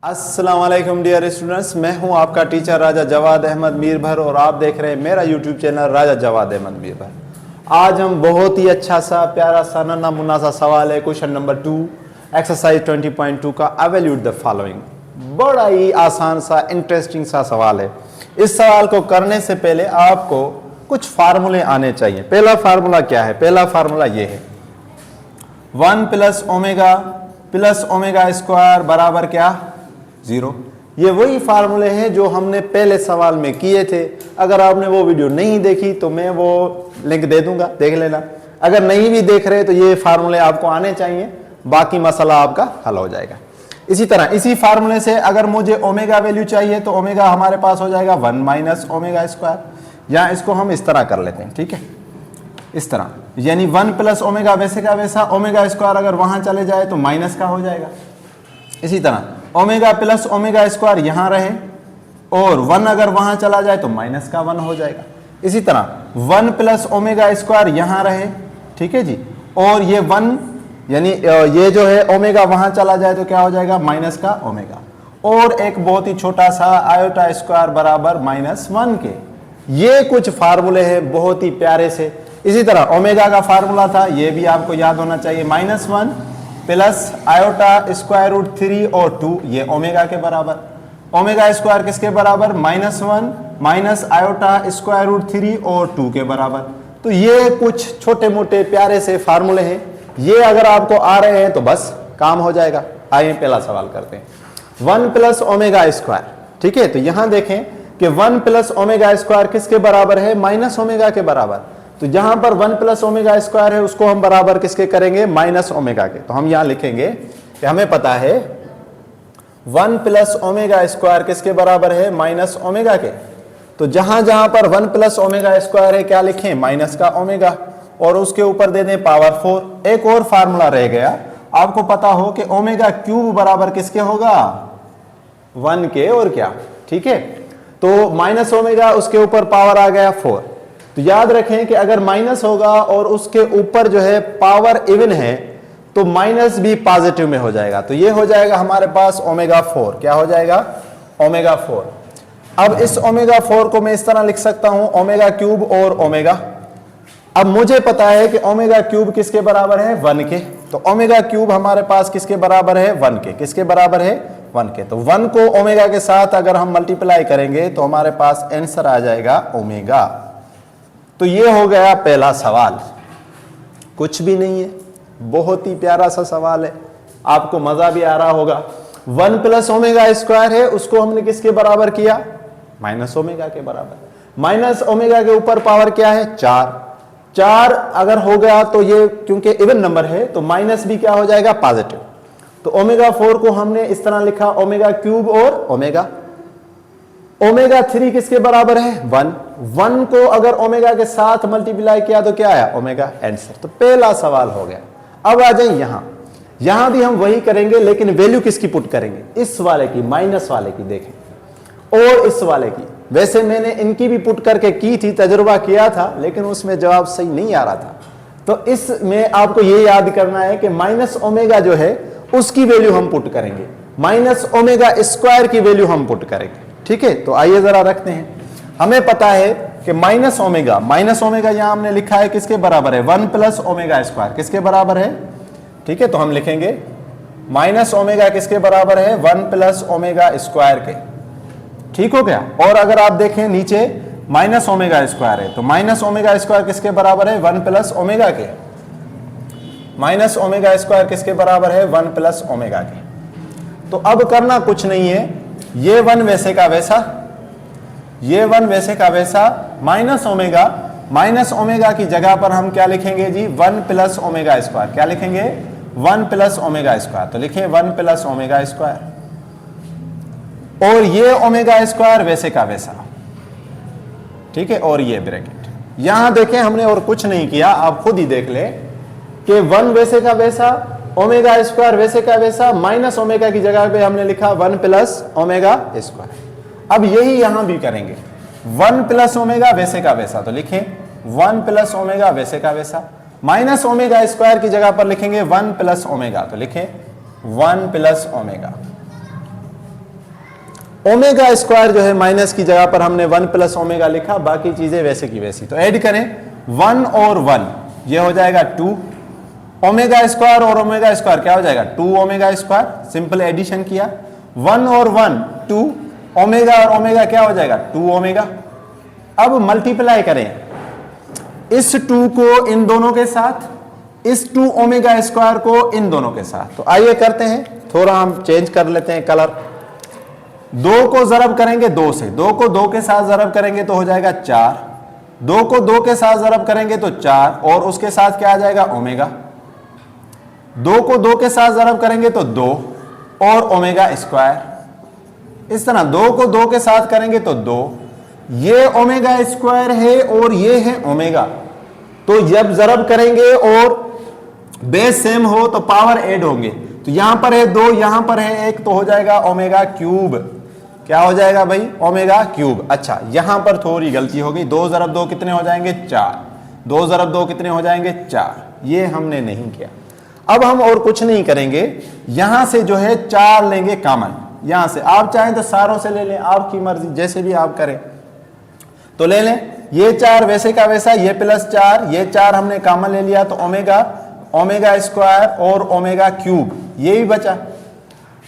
अस्सलाम वालेकुम dear students, मैं हूं आपका टीचर राजा जवाद अहमद मीरभर और आप देख रहे हैं मेरा यूट्यूब चैनल राजा जवाद अहमद मीरभर। आज हम बहुत ही अच्छा सा प्यारा सा नन्हा मुन्ना सा सवाल है, क्वेश्चन नंबर 2 एक्सरसाइज 20.2 का एवेल्यूट द फॉलोइंग। बड़ा ही आसान सा इंटरेस्टिंग सा सवाल है। इस सवाल को करने से पहले आपको कुछ फार्मूले आने चाहिए। पहला फार्मूला क्या है? पहला फार्मूला ये है 1 प्लस ओमेगा स्क्वायर बराबर क्या? 0। ये वही फार्मूले हैं जो हमने पहले सवाल में किए थे। अगर आपने वो वीडियो नहीं देखी तो मैं वो लिंक दे दूंगा, देख लेना। अगर नहीं भी देख रहे तो ये फार्मूले आपको आने चाहिए, बाकी मसला आपका हल हो जाएगा। इसी तरह इसी फार्मूले से अगर मुझे ओमेगा वैल्यू चाहिए तो ओमेगा हमारे पास हो जाएगा 1 माइनस ओमेगा स्क्वायर, या इसको हम इस तरह कर लेते हैं, ठीक है, इस तरह, यानी 1 प्लस ओमेगा वैसे का वैसा, ओमेगा स्क्वायर अगर वहां चले जाए तो माइनस का हो जाएगा। इसी तरह ओमेगा प्लस ओमेगा स्क्वायर यहां रहे और 1 अगर वहां चला जाए तो माइनस का 1 हो जाएगा। इसी तरह 1 प्लस ओमेगा स्क्वायर यहां रहे, ठीक है जी, और ये 1 यानी ये जो है ओमेगा वहां चला जाए तो क्या हो जाएगा? माइनस का ओमेगा, और एक बहुत ही छोटा सा आयोटा स्क्वायर बराबर -1 के। ये कुछ फार्मूले हैं बहुत ही प्यारे से। इसी तरह ओमेगा का फार्मूला था, ये भी आपको याद होना चाहिए, -1 प्लस आयोटा स्क्वायर रूट 3 और 2, ये ओमेगा के बराबर। ओमेगा स्क्वायर किसके बराबर? -1 माइनस आयोटा स्क्वायर रूट 3 और 2 के बराबर। तो ये कुछ छोटे मोटे प्यारे से फार्मूले हैं, ये अगर आपको आ रहे हैं तो बस काम हो जाएगा। आइए पहला सवाल करते हैं। 1 प्लस ओमेगा स्क्वायर, ठीक है, तो यहां देखें कि 1 प्लस ओमेगा स्क्वायर किसके बराबर है? माइनस ओमेगा के बराबर। तो जहां पर 1 प्लस ओमेगा स्क्वायर है उसको हम बराबर किसके करेंगे? माइनस ओमेगा के। तो हम यहां लिखेंगे कि हमें पता है 1 प्लस ओमेगा स्क्वायर किसके बराबर है? माइनस ओमेगा के। तो जहां जहां पर 1 प्लस ओमेगा स्क्वायर है क्या लिखें? माइनस का ओमेगा, और उसके ऊपर दे दें पावर 4। एक और फार्मूला रह गया, आपको पता हो कि ओमेगा क्यूब बराबर किसके होगा? 1 के, और क्या, ठीक है। तो माइनस ओमेगा, उसके ऊपर पावर आ गया 4। तो याद रखें कि अगर माइनस होगा और उसके ऊपर जो है पावर इवन है तो माइनस भी पॉजिटिव में हो जाएगा। तो ये हो जाएगा हमारे पास ओमेगा 4। क्या हो जाएगा? ओमेगा 4। अब इस ओमेगा 4 को मैं इस तरह लिख सकता हूं, ओमेगा क्यूब और ओमेगा। अब मुझे पता है कि ओमेगा क्यूब किसके बराबर है? 1 के। तो ओमेगा क्यूब हमारे पास किसके बराबर है? 1 के। किसके बराबर है? 1 के। तो 1 को ओमेगा के साथ अगर हम मल्टीप्लाई करेंगे तो हमारे पास आंसर आ जाएगा ओमेगा। तो ये हो गया पहला सवाल। कुछ भी नहीं है, बहुत ही प्यारा सा सवाल है, आपको मजा भी आ रहा होगा। 1 प्लस ओमेगा स्क्वायर है, उसको हमने किसके बराबर किया? माइनस ओमेगा के बराबर। माइनस ओमेगा के ऊपर पावर क्या है? 4 अगर हो गया तो ये क्योंकि इवन नंबर है तो माइनस भी क्या हो जाएगा? पॉजिटिव। तो ओमेगा 4 को हमने इस तरह लिखा, ओमेगा क्यूब और ओमेगा। ओमेगा 3 किसके बराबर है? 1 को अगर ओमेगा के साथ मल्टीप्लाई किया तो क्या आया? ओमेगा। आंसर। तो पहला सवाल हो गया। अब आ जाए यहां भी हम वही करेंगे, लेकिन वैल्यू किसकी पुट करेंगे? इस वाले की, माइनस वाले की, देखें, और इस वाले की। वैसे मैंने इनकी भी पुट करके की थी, तजुर्बा किया था, लेकिन उसमें जवाब सही नहीं आ रहा था। तो इसमें आपको ये याद करना है कि माइनस ओमेगा जो है उसकी वैल्यू हम पुट करेंगे, माइनस ओमेगा स्क्वायर की वैल्यू हम पुट करेंगे, ठीक है। तो आइए जरा रखते हैं। हमें पता है कि माइनस ओमेगा यहां हमने लिखा है किसके बराबर है? 1 प्लस ओमेगा स्क्वायर किसके बराबर है? ठीक है, तो हम लिखेंगे माइनस ओमेगा किसके बराबर है? 1 प्लस ओमेगा स्क्वायर के। ठीक हो गया। और अगर आप देखें नीचे माइनस ओमेगा स्क्वायर है, तो माइनस ओमेगा स्क्वायर किसके बराबर है? 1 प्लस ओमेगा के। माइनस ओमेगा स्क्वायर किसके बराबर है? 1 प्लस ओमेगा के। तो अब करना कुछ नहीं है, ये 1 वैसे का वैसा, ये 1 वैसे का वैसा, माइनस ओमेगा की जगह पर हम क्या लिखेंगे जी? 1 प्लस ओमेगा स्क्वायर। क्या लिखेंगे? 1 प्लस ओमेगा स्क्वायर। तो लिखें 1 प्लस ओमेगा स्क्वायर, और ये ओमेगा स्क्वायर वैसे का वैसा, ठीक है, और ये ब्रैकेट। यहां देखें हमने और कुछ नहीं किया, आप खुद ही देख ले कि 1 वैसे का वैसा, ओमेगा स्क्वायर वैसे का वैसा, माइनस ओमेगा की जगह पे हमने लिखा 1 प्लस ओमेगा स्क्वायर। अब यही यहां भी करेंगे, 1 प्लस ओमेगा वैसे का वैसा, तो लिखें 1 प्लस ओमेगा वैसे का वैसा, माइनस ओमेगा स्क्वायर की जगह पर लिखेंगे 1 प्लस ओमेगा, तो लिखें 1 प्लस ओमेगा। ओमेगा स्क्वायर जो है माइनस की जगह पर हमने 1 प्लस ओमेगा लिखा, बाकी चीजें वैसे की वैसी। तो ऐड करें 1 और 1, ये हो जाएगा 2 ओमेगा स्क्वायर और ओमेगा स्क्वायर क्या हो जाएगा 2 ओमेगा स्क्वायर, सिंपल एडिशन किया। 1 और 1 2 ओमेगा और ओमेगा क्या हो जाएगा 2 ओमेगा। अब मल्टीप्लाई करें इस 2 को इन दोनों के साथ, इस 2 ओमेगा स्क्वायर को इन दोनों के साथ। तो आइए करते हैं, थोड़ा हम चेंज कर लेते हैं कलर। 2 को जरब करेंगे 2 से, 2 को 2 के साथ जरब करेंगे तो हो जाएगा 4, 2 को 2 के साथ जरब करेंगे तो 4 और उसके साथ क्या आ जाएगा ओमेगा। 2 को 2 के साथ जरब करेंगे तो 2 और ओमेगा स्क्वायर। इस तरह 2 को 2 के साथ करेंगे तो 2, ये ओमेगा स्क्वायर है और ये है ओमेगा। तो जब जरब करेंगे और बेस सेम हो तो पावर ऐड होंगे। तो यहां पर है 2, यहां पर है 1, तो हो जाएगा ओमेगा क्यूब। क्या हो जाएगा भाई ओमेगा क्यूब। अच्छा यहां पर थोड़ी गलती हो गई, 2 जरब 2 कितने हो जाएंगे 4, 2 जरब 2 कितने हो जाएंगे 4, ये हमने नहीं किया। अब हम और कुछ नहीं करेंगे, यहां से जो है 4 लेंगे कॉमन, यहां से आप चाहें तो सारों से ले लें, आपकी मर्जी जैसे भी आप करें तो ले लें। ये 4 वैसे का वैसा, ये +4, ये 4 हमने कॉमन ले लिया तो ओमेगा, ओमेगा स्क्वायर और ओमेगा क्यूब, ये भी बचा।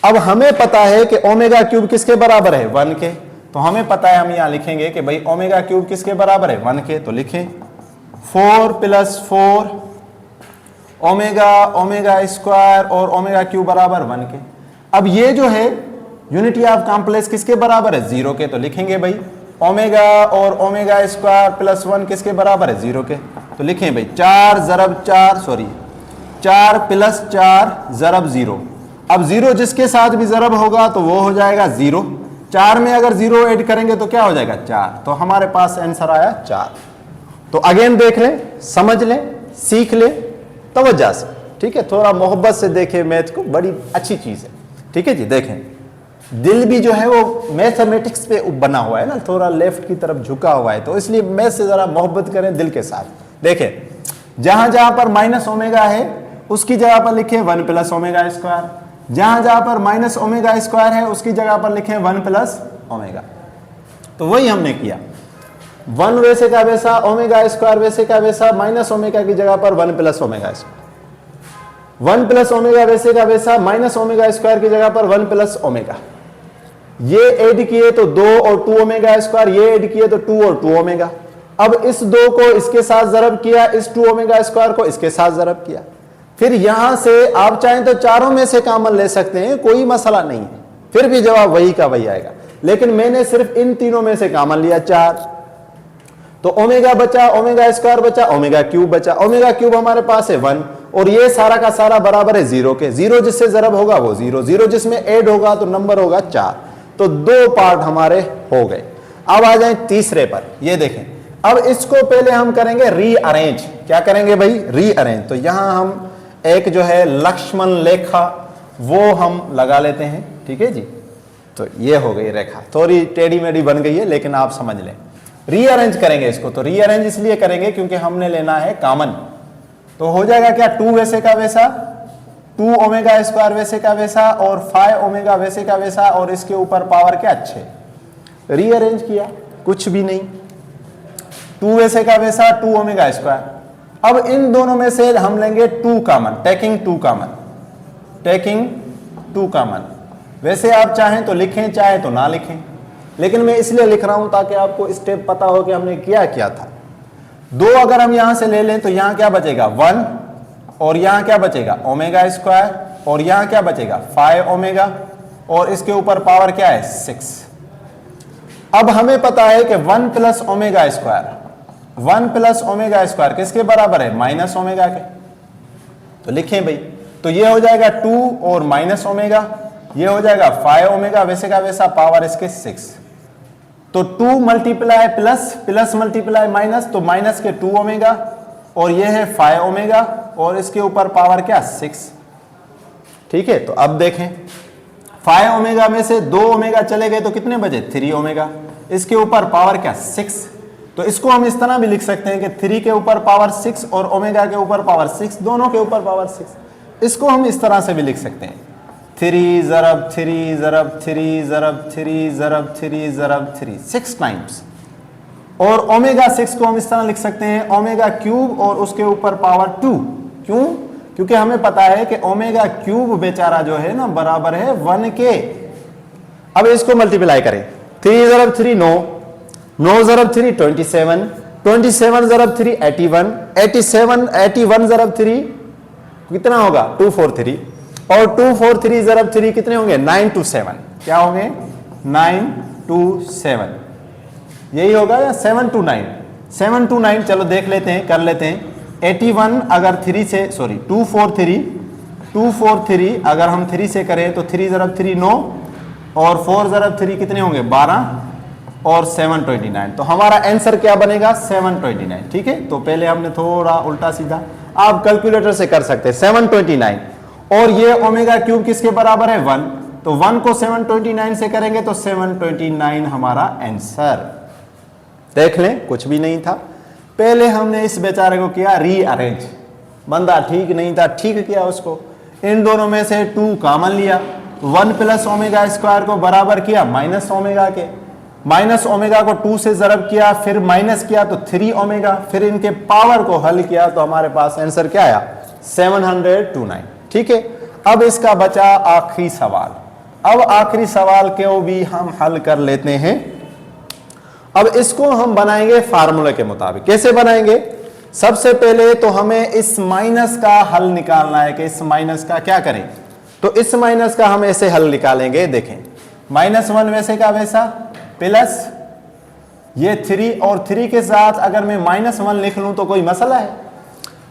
अब हमें पता है कि ओमेगा क्यूब किसके बराबर है 1 के, तो हमें पता है हम यहां लिखेंगे कि भाई ओमेगा क्यूब किसके बराबर है 1 के, तो लिखें 4 + 4 ओमेगा, ओमेगा स्क्वायर और ओमेगा क्यूब बराबर 1 के। अब ये जो है यूनिटी ऑफ कॉम्प्लेक्स किसके बराबर है 0 के, तो लिखेंगे भाई ओमेगा और ओमेगा स्क्वायर +1 किसके बराबर है 0 के, तो लिखें भाई 4 + 4 4 + 4 = 0। अब 0 जिसके साथ भी जरब होगा तो वो हो जाएगा 0, 4 में अगर 0 ऐड करेंगे तो क्या हो जाएगा 4, तो हमारे पास आंसर आया 4। तो अगेन देख लें, समझ लें, सीख लें तवज्जो से, ठीक है, थोड़ा मोहब्बत से देखें मैथ को, बड़ी अच्छी चीज है, ठीक है जी। देखें दिल भी जो है वो मैथमेटिक्स पे बना हुआ है ना, थोड़ा लेफ्ट की तरफ झुका हुआ है, तो इसलिए मैथ से जरा मोहब्बत करें दिल के साथ। देखें जहां जहां पर माइनस ओमेगा है उसकी जगह पर लिखें 1 + ओमेगा स्क्वायर, जहां जहां पर माइनस ओमेगा स्क्वायर है उसकी जगह पर लिखें 1 + ओमेगा। तो वही हमने किया, 1 वैसे का वैसा, ओमेगा स्क्वायर वैसे का वैसा, माइनस ओमेगा की जगह पर 1 + ओमेगा स्क्वायर, 1 + ओमेगा वैसे का वैसा, माइनस ओमेगा स्क्वायर की जगह पर 1 + ओमेगा। ये ऐड किए तो 2 और 2 ओमेगा स्क्वायर, ये ऐड किए तो 2 और 2 ओमेगा। अब इस 2 को इसके साथ जरब किया, इस 2 ओमेगा स्क्वायर को इसके साथ जरब किया, फिर यहां से आप चाहें तो चारों में से कॉमन ले सकते हैं, कोई मसला नहीं है, फिर भी जवाब वही का वही आएगा। लेकिन मैंने सिर्फ इन तीनों में से कॉमन लिया 4, तो ओमेगा बचा, ओमेगा स्क्वायर बचा, ओमेगा क्यूब बचा। ओमेगा क्यूब हमारे पास है 1 और ये सारा का सारा बराबर है 0 के, 0 जिससे जरब होगा वो 0, 0 जिसमें ऐड होगा तो नंबर होगा 4। तो 2 पार्ट हमारे हो गए। अब आ जाए तीसरे पर, ये देखें, अब इसको पहले हम करेंगे रीअरेंज। क्या करेंगे भाई रीअरेंज। तो यहां हम एक जो है लक्ष्मण रेखा वो हम लगा लेते हैं, ठीक है जी। तो ये हो गई रेखा, थोड़ी टेढ़ी मेढ़ी बन गई है लेकिन आप समझ लें। रीअरेंज करेंगे इसको, तो रीअरेंज इसलिए करेंगे क्योंकि हमने लेना है कॉमन। तो हो जाएगा क्या 2 वैसे का वैसा, 2 ओमेगा स्क्वायर वैसे का वैसा और 5 ओमेगा वैसे का वैसा और इसके ऊपर पावर क्या 6। रीअरेंज किया कुछ भी नहीं, 2 वैसे का वैसा, 2 ओमेगा स्क्वायर। अब इन दोनों में से हम लेंगे 2 common, taking 2 common, taking 2 common. वैसे आप चाहें तो लिखें, चाहे तो ना लिखें, लेकिन मैं इसलिए लिख रहा हूं ताकि आपको स्टेप पता हो कि हमने क्या किया था। 2 अगर हम यहां से ले लें तो यहां क्या बचेगा 1 और यहां क्या बचेगा ओमेगा स्क्वायर और यहां क्या बचेगा 5 ओमेगा और इसके ऊपर पावर क्या है 6। अब हमें पता है कि 1 + ओमेगा स्क्वायर, 1 + ओमेगा स्क्वायर किसके बराबर है माइनस ओमेगा के, तो लिखें भाई। तो ये हो जाएगा 2 और माइनस ओमेगा, ये हो जाएगा 5 ओमेगा वैसे का वैसा, पावर इसके 6। तो 2 multiply plus, plus multiply minus, तो माइनस के 2 ओमेगा और ये है 5 ओमेगा और इसके ऊपर पावर क्या 6, ठीक है। तो अब देखें 5 ओमेगा में से 2 ओमेगा चले गए तो कितने बचे 3 ओमेगा, इसके ऊपर पावर क्या 6। तो इसको हम इस तरह भी लिख सकते हैं कि 3 के ऊपर पावर 6 और ओमेगा के ऊपर पावर 6, दोनों के ऊपर पावर 6। इसको हम इस तरह से भी लिख सकते हैं 3 ज़रब 3 ज़रब 3 ज़रब 3 ज़रब 3 ज़रब 3, 6 टाइम्स। और ओमेगा 6 को हम इस तरह लिख सकते हैं ओमेगा क्यूब और उसके ऊपर पावर 2। क्यों? क्योंकि हमें पता है कि ओमेगा क्यूब बेचारा जो है ना बराबर है 1 के। अब इसको मल्टीप्लाई करें, 3 ज़रब 3 9, 9 ज़रब 3 27, 27 ज़रब 3 81, 81 ज़रब 3 कितना होगा 243, और 243 ज़रब 3 कितने होंगे 927। क्या होंगे 927, यही होगा या 729? 729 चलो देख लेते हैं, कर लेते हैं। 81 अगर 3 से 243 अगर हम 3 से करें तो 3 ज़रब 3 9 और 4 ज़रब 3 कितने होंगे 12 और 729। तो हमारा आंसर क्या बनेगा 729। ठीक है, तो पहले हमने थोड़ा उल्टा सीधा, आप कैलकुलेटर से कर सकते हैं 729। और ये ओमेगा क्यूब किसके बराबर है 1, तो 1 को 729 से करेंगे तो 729 हमारा आंसर। देख लें कुछ भी नहीं था। पहले हमने इस बेचारे को किया रीअरेंज, बंदा ठीक नहीं था, ठीक किया उसको। इन दोनों में से 2 कॉमन लिया, 1 प्लस ओमेगा स्क्वायर को बराबर किया माइनस ओमेगा के, माइनस ओमेगा को 2 से ज़रब किया, फिर माइनस किया तो 3 ओमेगा, फिर इनके पावर को हल किया तो हमारे पास आंसर क्या आया 729। ठीक है, अब इसका बचा आखिरी सवाल। अब आखिरी सवाल को भी हम हल कर लेते हैं। अब इसको हम बनाएंगे फार्मूले के मुताबिक। कैसे बनाएंगे? सबसे पहले तो हमें इस माइनस का हल निकालना है कि इस माइनस का क्या करें। तो इस माइनस का हम ऐसे हल निकालेंगे, देखें -1 वैसे का वैसा प्लस ये 3, और 3 के साथ अगर मैं -1 लिख लूं तो कोई मसला है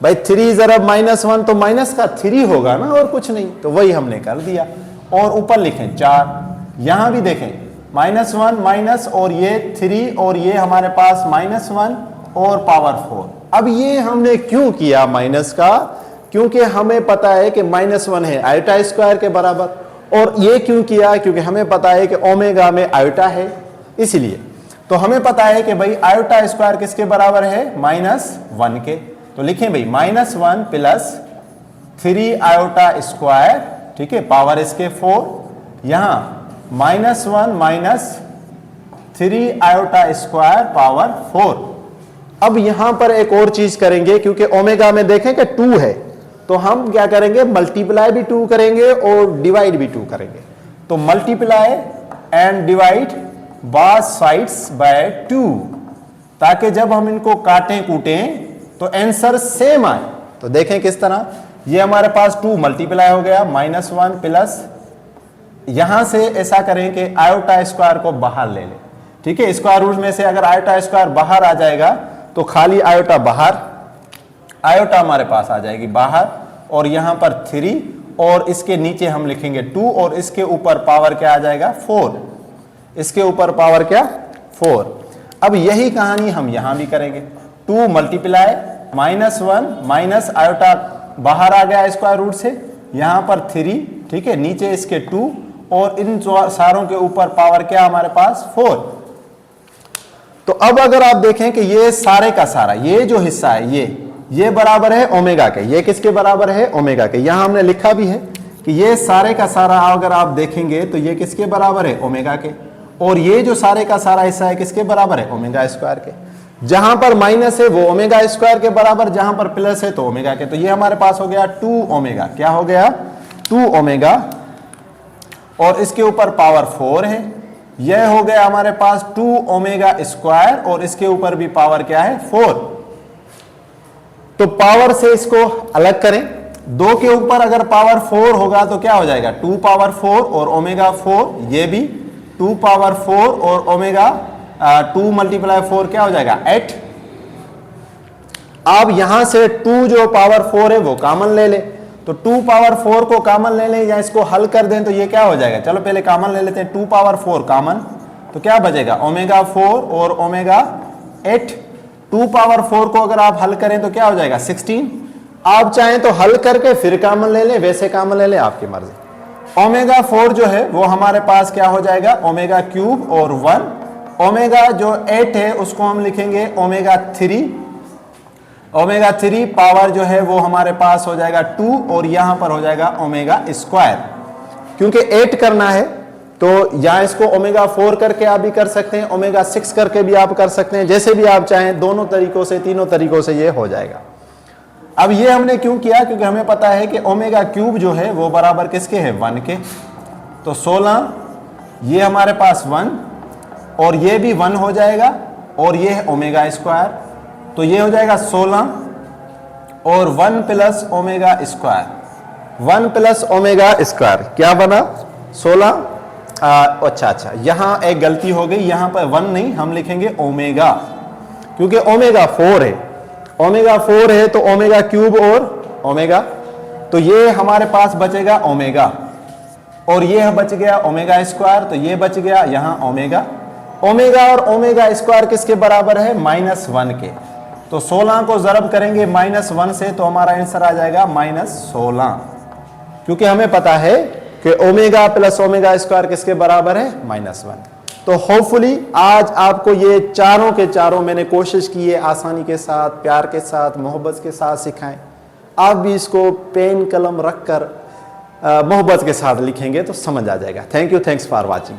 भाई? 3 ज़रब -1 तो माइनस का 3 होगा ना, और कुछ नहीं। तो वही हमने कर दिया। और ऊपर लिखें 4, यहां भी देखें -1 माइनस और ये 3 और ये हमारे पास -1 और पावर 4। अब ये हमने क्यों किया माइनस का? क्योंकि हमें पता है कि -1 है आयोटा स्क्वायर के बराबर। और ये क्यों किया? क्योंकि हमें पता है कि ओमेगा में आयोटा है, इसलिए। तो हमें पता है कि भाई आयोटा स्क्वायर किसके बराबर है -1 के। तो लिखें भाई -1 प्लस 3 आयोटा स्क्वायर, ठीक है, पावर इसके 4, यहां -1 माइनस 3 आयोटा स्क्वायर पावर 4। अब यहां पर एक और चीज करेंगे, क्योंकि ओमेगा में देखें कि 2 है, तो हम क्या करेंगे मल्टीप्लाई भी 2 करेंगे और डिवाइड भी 2 करेंगे। तो multiply and divide both sides by 2, ताकि जब हम इनको काटें कूटें तो आंसर सेम आए। तो देखें किस तरह, ये हमारे पास 2 मल्टीप्लाई हो गया -1 प्लस, यहां से ऐसा करें कि आयोटा स्क्वायर को बाहर ले लें। ठीक है, स्क्वायर रूट में से अगर आयोटा स्क्वायर बाहर आ जाएगा तो खाली आयोटा बाहर, आयोटा हमारे पास आ जाएगी बाहर, और यहां पर 3 और इसके नीचे हम लिखेंगे 2 और इसके ऊपर पावर क्या आ जाएगा 4, इसके ऊपर पावर क्या 4। अब यही कहानी हम यहां भी करेंगे। 2 मल्टीप्लाई -1 माइनस आयोटा बाहर आ गया स्क्वायर रूट से, यहां पर 3, ठीक है, नीचे इसके 2 और इन सारों के ऊपर पावर क्या हमारे पास 4। तो अब अगर आप देखें कि ये सारे का सारा ये जो हिस्सा है ये बराबर है ओमेगा के। ये किसके बराबर है ओमेगा के। यहां हमने लिखा भी है कि ये सारे का सारा अगर आप देखेंगे तो ये किसके बराबर है ओमेगा के, और ये जो सारे का सारा हिस्सा है किसके बराबर है ओमेगा स्क्वायर के। जहां पर माइनस है वो ओमेगा स्क्वायर के बराबर, जहां पर प्लस है तो ओमेगा के। तो ये हमारे पास हो गया 2 ओमेगा। क्या हो गया 2 ओमेगा, और इसके ऊपर पावर 4 है। यह हो गया हमारे पास 2 ओमेगा स्क्वायर, और इसके ऊपर भी पावर क्या है 4। तो पावर से इसको अलग करें, 2 के ऊपर अगर पावर 4 होगा तो क्या हो जाएगा 2 पावर 4 और ओमेगा 4, ये भी 2 पावर 4 और ओमेगा 2 मल्टीप्लाई 4 क्या हो जाएगा 8। अब यहां से 2 जो पावर 4 है वो कॉमन ले ले, तो 2 पावर 4 को कॉमन ले लें या इसको हल कर दें तो ये क्या हो जाएगा। चलो पहले कॉमन ले लेते हैं, 2 पावर 4 कॉमन, तो क्या बचेगा ओमेगा 4 और ओमेगा 8। 2 पावर 4 को अगर आप हल करें तो क्या हो जाएगा 16। आप चाहें तो हल करके फिर कॉमन ले लें, वैसे कॉमन ले लें, आपकी मर्जी। ओमेगा 4 जो है वो हमारे पास क्या हो जाएगा ओमेगा क्यूब और 1। ओमेगा जो 8 है उसको हम लिखेंगे ओमेगा 3। ओमेगा 3 पावर जो है वो हमारे पास हो जाएगा 2 और यहां पर हो जाएगा ओमेगा स्क्वायर। क्योंकि 8 करना है तो यहाँ इसको ओमेगा 4 करके आप भी कर सकते हैं, ओमेगा 6 करके भी आप कर सकते हैं, जैसे भी आप चाहें, दोनों तरीकों से, तीनों तरीकों से ये हो जाएगा। अब ये हमने क्यों किया, क्योंकि हमें पता है कि ओमेगा क्यूब जो है वो बराबर किसके है, 1 के। तो 16 ये हमारे पास 1 और ये भी 1 हो जाएगा और ये है ओमेगा स्क्वायर, तो ये हो जाएगा 16 और 1 plus omega square, 1 plus omega square क्या बना 16। अच्छा यहां एक गलती हो गई, यहां पर 1 नहीं हम लिखेंगे ओमेगा, क्योंकि ओमेगा 4 है, ओमेगा 4 है तो ओमेगा क्यूब और ओमेगा, तो ये हमारे पास बचेगा ओमेगा और ये बच गया ओमेगा स्क्वायर, तो ये बच गया यहां ओमेगा। ओमेगा और ओमेगा स्क्वायर किसके बराबर है, -1 के। तो 16 को ज़रब करेंगे -1 से तो हमारा आंसर आ जाएगा -16, क्योंकि हमें पता है कि ओमेगा प्लस ओमेगा स्क्वायर किसके बराबर है, -1। तो होपफुली आज आपको ये चारों के चारों मैंने कोशिश की है आसानी के साथ, प्यार के साथ, मोहब्बत के साथ सिखाएं। आप भी इसको पेन कलम रख कर मोहब्बत के साथ लिखेंगे तो समझ आ जाएगा। Thank you, thanks for watching.